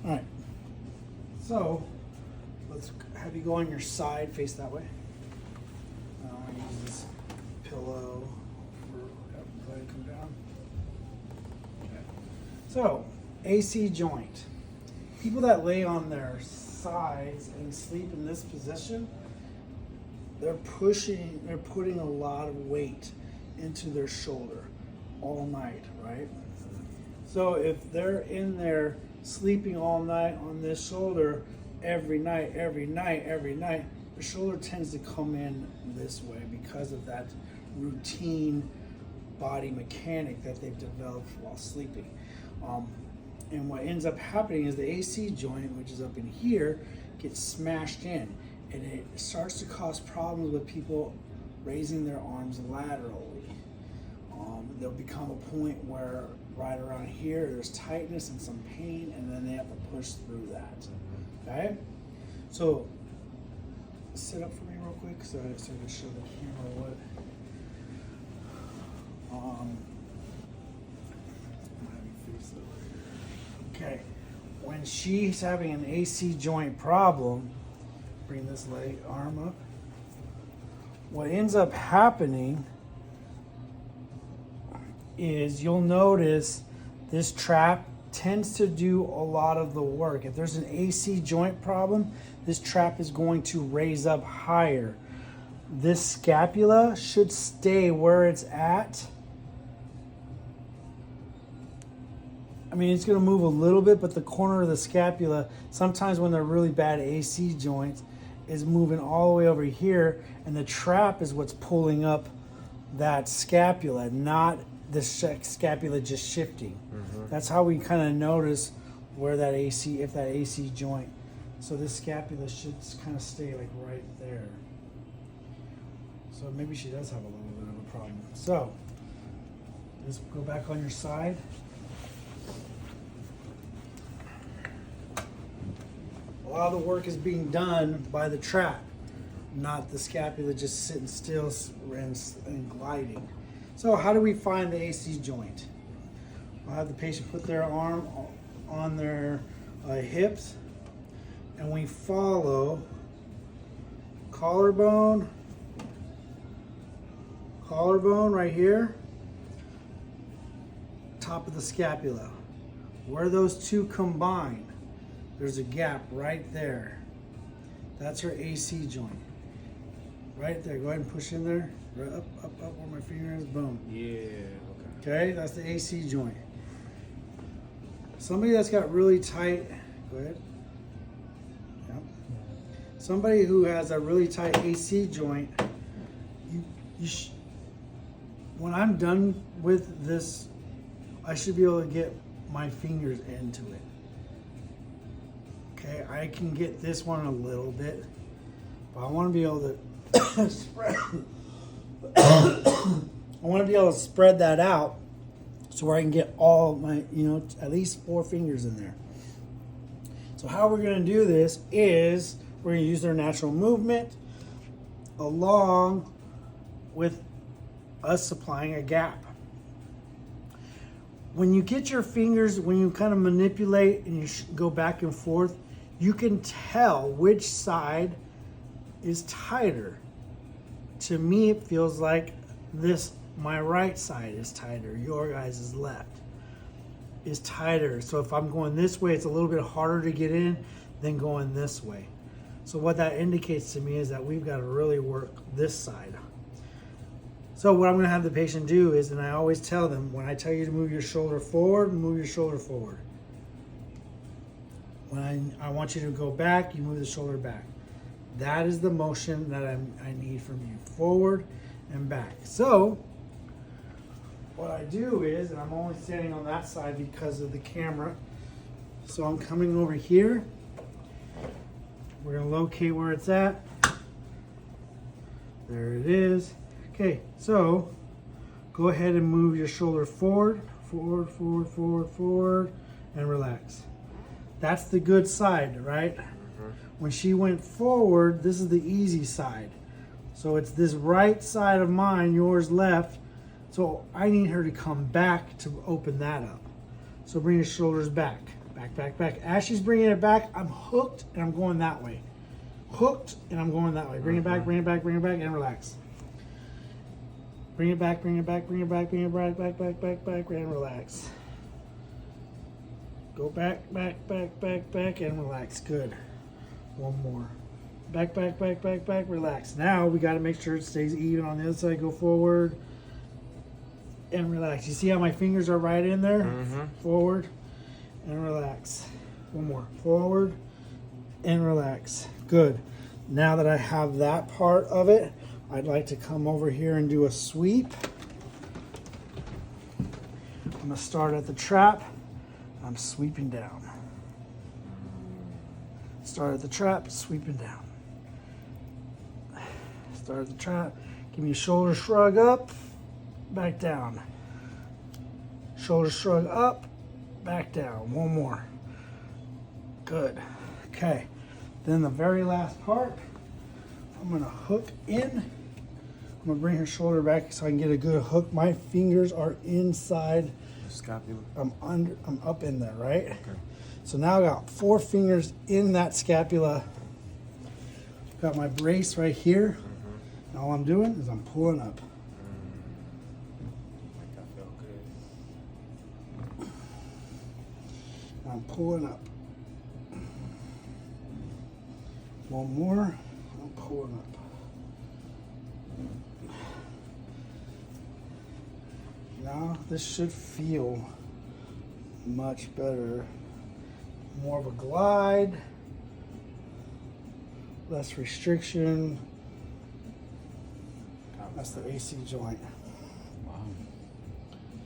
All right. So let's have you go on your side, face that way. I'm going to use this pillow for let it come down. Okay. So, AC joint. People that lay on their sides and sleep in this position, they're putting a lot of weight into their shoulder all night, right? So if they're in there sleeping all night on this shoulder every night, the shoulder tends to come in this way because of that routine body mechanic that they've developed while sleeping. And what ends up happening is the AC joint, which is up in here, gets smashed in, and it starts to cause problems with people raising their arms laterally. There'll become a point where right around here there's tightness and some pain, and then they have to push through that. Okay? So sit up for me real quick so I can show the camera what. Okay, when she's having an AC joint problem, bring this arm up. What ends up happening is you'll notice this trap tends to do a lot of the work. If there's an AC joint problem, this trap is going to raise up higher. This scapula should stay where it's at. I mean, it's going to move a little bit, but the corner of the scapula, sometimes when they're really bad AC joints, is moving all the way over here, and the trap is what's pulling up that scapula, not the scapula just shifting. That's how we kind of notice where that AC, if that AC joint. So this scapula should kind of stay like right there. So maybe she does have a little bit of a problem. So just go back on your side. A lot of the work is being done by the trap, not the scapula just sitting still and gliding. So how do we find the AC joint? I'll have the patient put their arm on their hips, and we follow collarbone right here, top of the scapula. Where those two combine, there's a gap right there. That's her AC joint. Right there. Go ahead and push in there. Right up where my finger is. Boom. Yeah, Okay, that's the AC joint. Somebody that's got really tight, go ahead. Yep. Somebody who has a really tight AC joint, when I'm done with this, I should be able to get my fingers into it. Okay, I can get this one a little bit, but I want to be able to spread. I want to be able to spread that out so where I can get all my, at least 4 fingers in there. So how we're going to do this is we're going to use their natural movement along with us supplying a gap. When you get your fingers, when you kind of manipulate and you go back and forth, you can tell which side is tighter. To me, it feels like my right side is tighter. Your guys' is left is tighter. So if I'm going this way, it's a little bit harder to get in than going this way. So what that indicates to me is that we've got to really work this side. So what I'm going to have the patient do is, and I always tell them, when I tell you to move your shoulder forward, move your shoulder forward. When I want you to go back, you move the shoulder back. That is the motion that I need from you, forward and back. So what I do is, and I'm only standing on that side because of the camera, so I'm coming over here. We're going to locate where it's at. There it is. Okay, so go ahead and move your shoulder forward, and relax. That's the good side, right? When she went forward, this is the easy side. So it's this right side of mine, yours left. So I need her to come back to open that up. So bring your shoulders back. Back, back, back. As she's bringing it back, I'm hooked and I'm going that way. Hooked and I'm going that way. Bring it back, bring it back, bring it back, and relax. Bring it back, bring it back, bring it back, bring it back, back, and relax. Go back, back, back, back, back, and relax. Good. One more. Back, back, back, back, back, relax. Now we got to make sure it stays even on the other side. Go forward and relax. You see how my fingers are right in there? Forward and relax. One more. Forward and relax. Good. Now that I have that part of it, I'd like to come over here and do a sweep. I'm going to start at the trap. I'm sweeping down. Start at the trap, sweeping down. Start at the trap. Give me a shoulder shrug up, back down. Shoulder shrug up, back down. One more. Good. Okay. Then the very last part, I'm going to hook in. I'm going to bring her shoulder back so I can get a good hook. My fingers are inside. Scapula. I'm up in there, right? Okay. So now I got 4 fingers in that scapula. Got my brace right here. And all I'm doing is I'm pulling up. Like that felt good. I'm pulling up. One more. I'm pulling up. Now this should feel much better. More of a glide, less restriction. That's the AC joint.